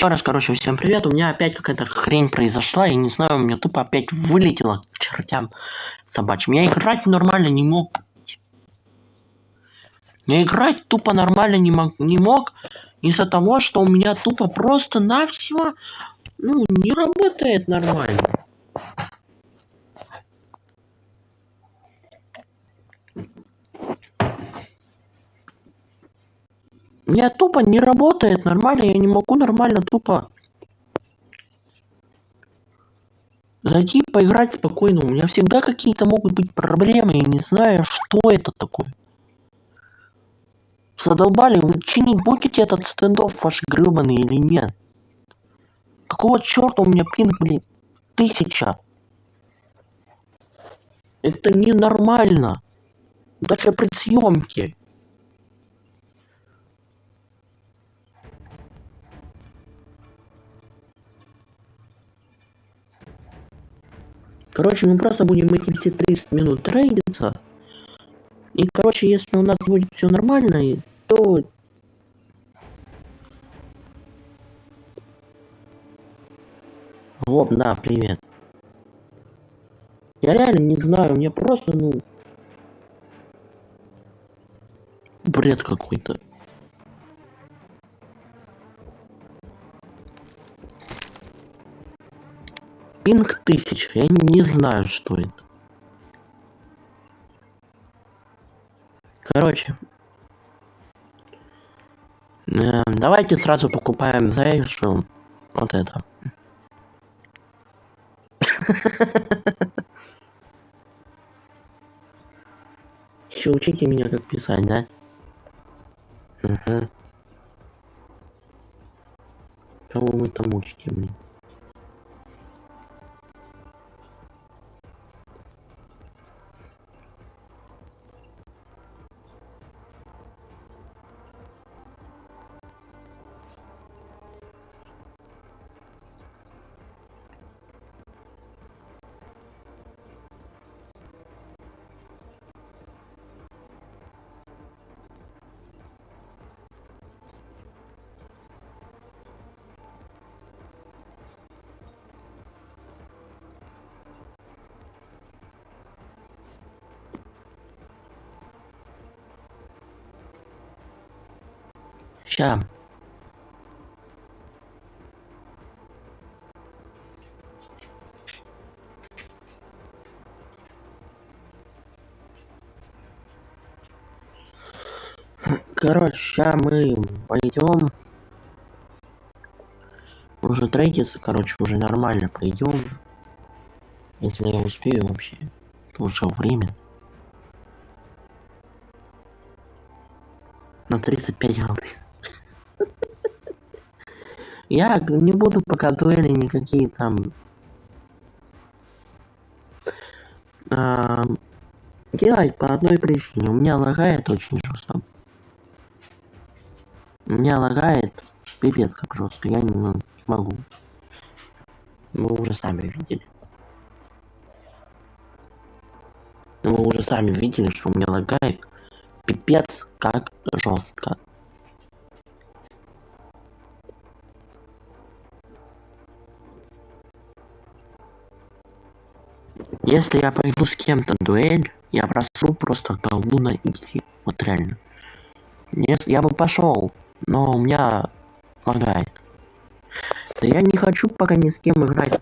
Еще раз, короче, всем привет. У меня опять какая-то хрень произошла. Я не знаю, у меня тупо опять вылетело к чертям собачьим. Я играть нормально не мог. Я играть тупо нормально не мог из-за того, что у меня тупо просто-навсего не работает нормально. У меня тупо не работает нормально, я не могу нормально тупо зайти поиграть спокойно. У меня всегда какие-то могут быть проблемы, я не знаю, что это такое. Задолбали, вы чинить будете этот стендофф ваш гребаный или нет? Какого черта у меня пинг, блин, 1000? Это ненормально. Даже при съемке. Короче, мы просто будем эти все 30 минут трейдиться. И, короче, если у нас будет все нормально, то... Вот, да, привет. Я реально не знаю, мне просто, бред какой-то. Пинг 1000, я не знаю, что это. Короче, давайте сразу покупаем Зайшу. Вот это. Еще учите меня, как писать, да? Угу. Кого вы там учите, блин? Ща. Короче, ща мы пойдем. Уже трейдиться, короче, уже нормально пойдем. Если я успею вообще. То уже время. На 35 голды. Я не буду пока дуэли никакие там делать по одной причине. У меня лагает очень жестко. У меня лагает пипец как жестко. Я не могу. Вы уже сами видели. Вы уже сами видели, что у меня лагает пипец как жестко. Если я пойду с кем-то дуэль, я просру просто голду на изи. Вот реально. Если я бы пошел, но у меня лагает. Да я не хочу пока ни с кем играть.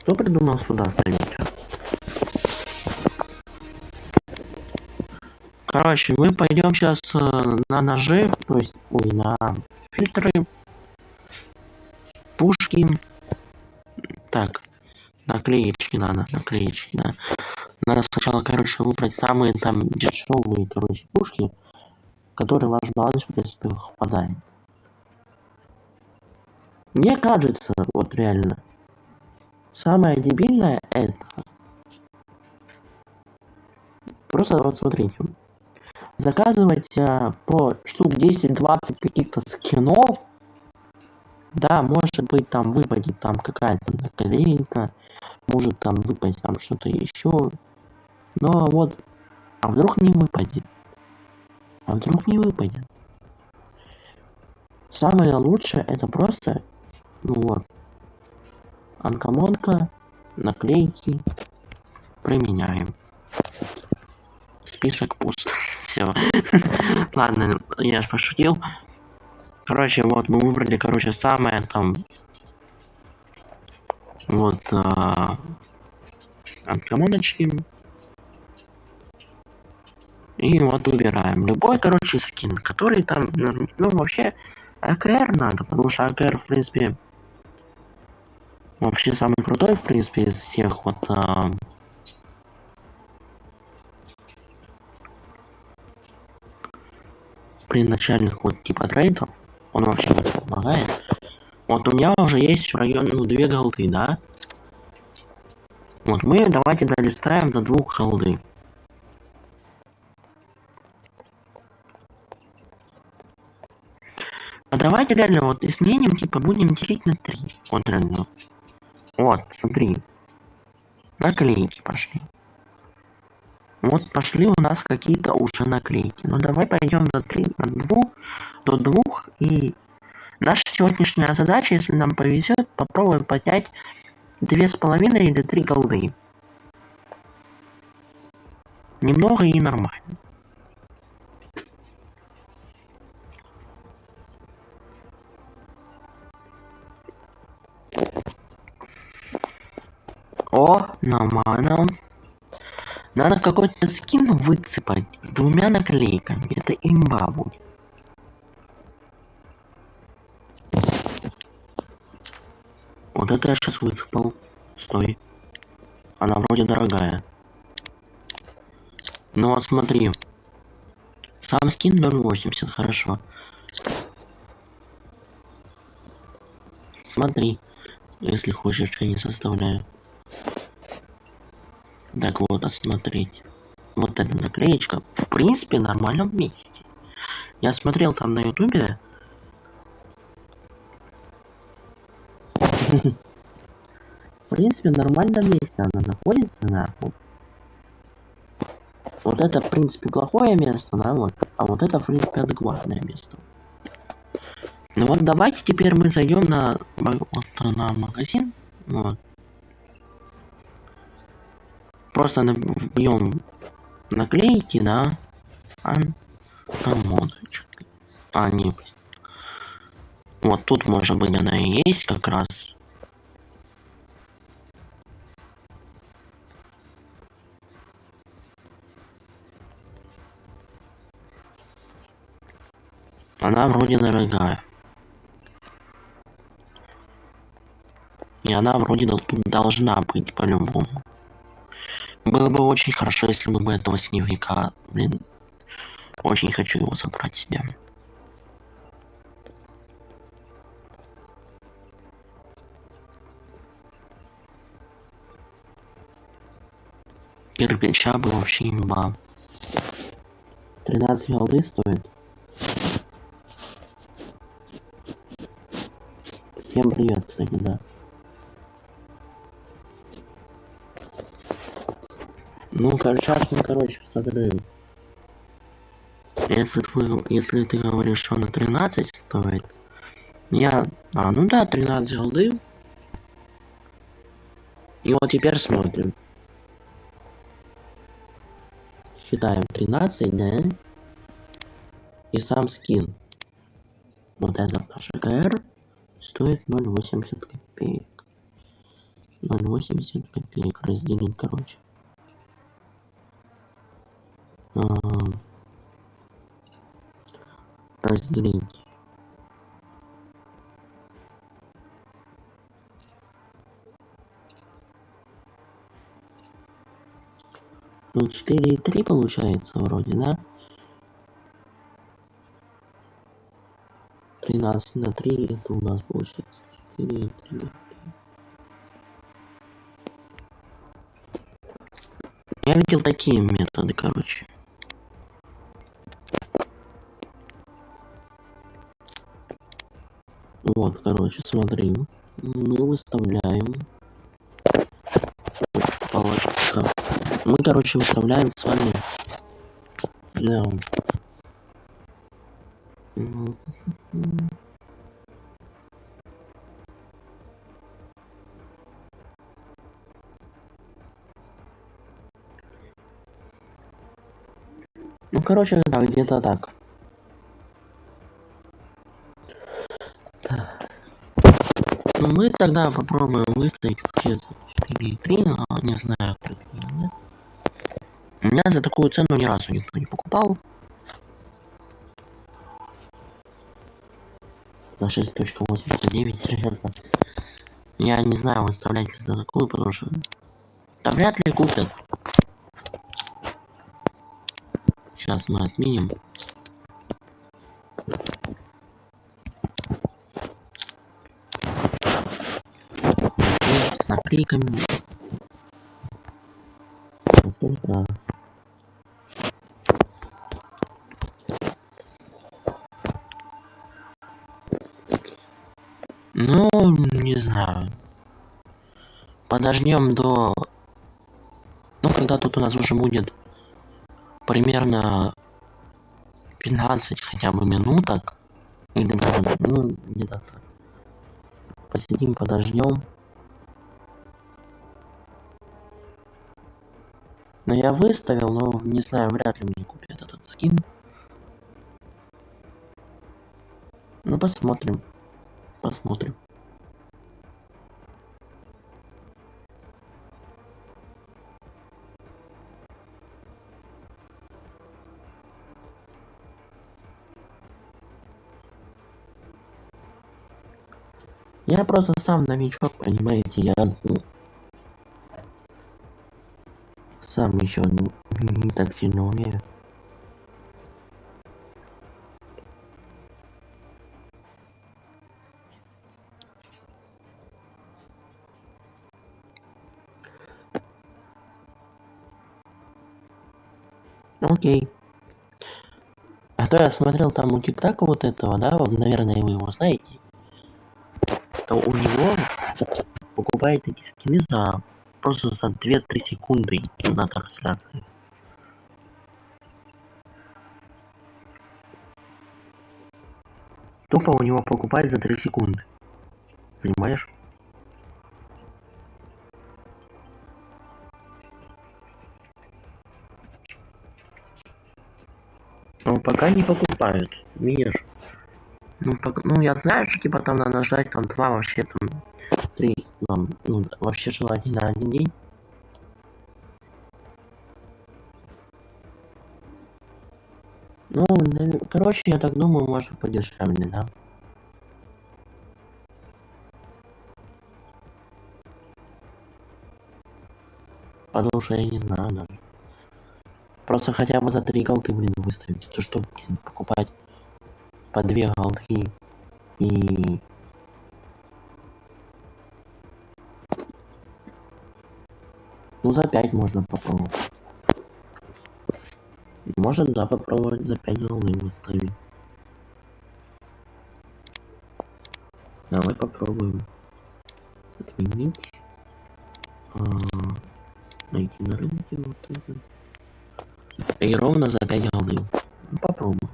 Кто придумал сюда ставить? Короче, мы пойдем сейчас на ножи, то есть, на фильтры, пушки. Так, наклеечки надо, наклеечки, да. Надо сначала, короче, выбрать самые там дешевые, короче, пушки, которые ваш баланс, в принципе, хватает. Мне кажется, вот реально, самое дебильное это. Просто вот смотрите. Заказывать по штук 10-20 каких-то скинов Да, может быть, там выпадет там какая-то наклейка, может там выпасть там что-то еще. Но вот, а вдруг не выпадет? А вдруг не выпадет? Самое лучшее это просто, ну вот, анкомонка, наклейки, применяем. Список пуст. Все. Ладно, я ж пошутил. Короче, вот мы выбрали, короче, самое там вот анкомоночки. И вот выбираем любой, короче, скин, который там, ну, вообще, АКР надо, потому что АКР, в принципе, вообще самый крутой, в принципе, из всех вот при начальных вот типа трейдов. Он вообще помогает. Вот у меня уже есть в районе, ну, 2 голды, да? Вот мы давайте долистаем до 2 голды. А давайте реально вот изменим, типа будем делить на 3. Вот реально. Вот, смотри. Наклейки пошли. Вот пошли у нас какие-то уже наклейки. Ну давай пойдем до 3, до 2 и наша сегодняшняя задача, если нам повезет, попробуем поднять 2,5 или 3 голды. Немного и нормально. О, нормально. Надо какой-то скин выцепать с 2 наклейками. Это имба будет. Вот это я сейчас выцепал. Стой. Она вроде дорогая. Ну вот смотри. Сам скин 0.80, хорошо. Смотри. Если хочешь, я не составляю. Так вот, осмотреть. Вот эта наклеечка, в принципе, в нормальном месте. Я смотрел там на ютубе. В принципе, в нормальном месте она находится, нахуй. Вот это, в принципе, плохое место, да, вот. А вот это, в принципе, адекватное место. Ну вот давайте теперь мы зайдем на, вот, на магазин. Вот. Просто вбьем наклейки, да. Анкомоночка. А, нет. Вот тут, может быть, она и есть как раз. Она вроде дорогая. И она вроде тут должна быть по-любому. Было бы очень хорошо, если бы мы этого снеговика, блин, очень хочу его забрать себе. Кирпича бы вообще имба. 13 голды стоит. Всем привет, кстати, да. Ну, сейчас мы, короче, посмотрим. Если ты говоришь, что она 13 стоит, ну да, 13 голды. И вот теперь смотрим. Считаем 13, да? И сам скин. Вот этот наш АКР стоит 0,80 копеек. 0,80 копеек разделить, короче. Разделить. Ну, 4,3 получается вроде, да? 13 на 3 это у нас получается 4,3. Я видел такие методы, короче. Вот. Вот, короче, смотри. Мы выставляем палочка. Мы, короче, выставляем с вами. Да. Ну, короче, да, где-то так. Так. Ну, мы тогда попробуем выставить где-то 4,3, но не знаю, как нет. У меня за такую цену ни разу никто не покупал. За 6.89, серьезно. Я не знаю, выставлять ли за такую, потому что да вряд ли купят. Сейчас мы отменим. С наклейками. Сколько? Ну, не знаю. Подождем до... Ну, когда тут у нас уже будет примерно 15 хотя бы минуток. Или даже, ну, где-то так. Посидим, подождем. Но я выставил, но не знаю, вряд ли мне купят этот скин. Ну, посмотрим. Посмотрим. Я просто сам новичок, понимаете, я сам еще не так сильно умею. Окей. А то я смотрел там у ТикТака вот этого, да, вот, наверное, вы его знаете. То у него покупает эти скины за просто за 2-3 секунды на трансляции. Тупо у него покупает за 3 секунды. Понимаешь? Но пока не покупают. Видишь? Ну, я знаю, что типа там надо ждать там 2, вообще там 3, там, ну, вообще желательно на 1 день. Ну, короче, я так думаю, может подешевле, да? Потому что я не знаю даже. Просто хотя бы за 3 голды, блин, выставить. То что, блин, покупать по 2 голды и... Ну, за 5 можно попробовать. Может, да, попробовать за 5 голды выставить. Давай попробуем. Отменить. Найти на рынке. Вот это. И ровно за 5 голды. Ну, попробуем.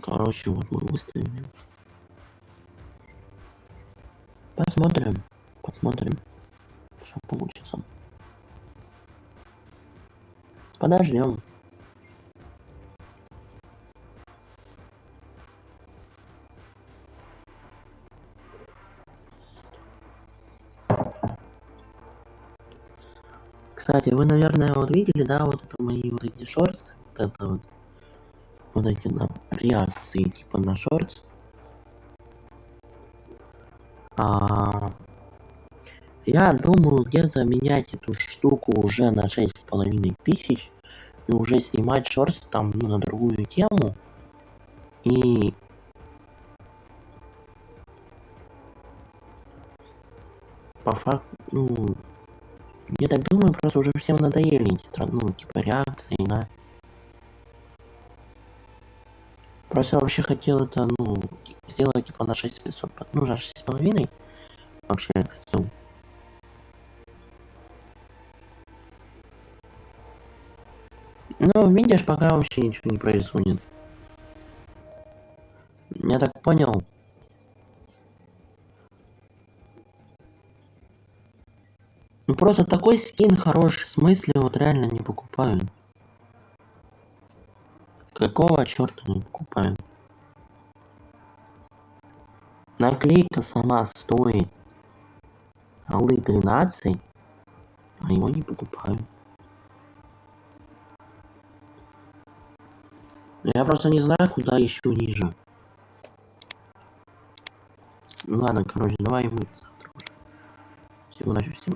Короче, вот мы выставим. Посмотрим. Посмотрим, что получится. Подождем. Кстати, вы, наверное, вот видели, да, вот это мои вот эти шортс, вот это вот эти на реакции типа на шортс. Я думаю где-то менять эту штуку уже на 6500 и уже снимать шортс там, ну, на другую тему. И по факту, ну, я так думаю, просто уже всем надоели эти, ну, типа реакции, да. Просто я вообще хотел это, ну, сделать типа на 6500. Ну, за 6,5 вообще хотел. Ну, видишь, пока вообще ничего не происходит. Я так понял. Ну просто такой скин хороший, в смысле вот реально не покупаю. Какого черта не покупаю? Наклейка сама стоит голды 13, а его не покупаю. Я просто не знаю, куда еще ниже. Ну ладно, короче, давай мы завтра уже. Всего начали.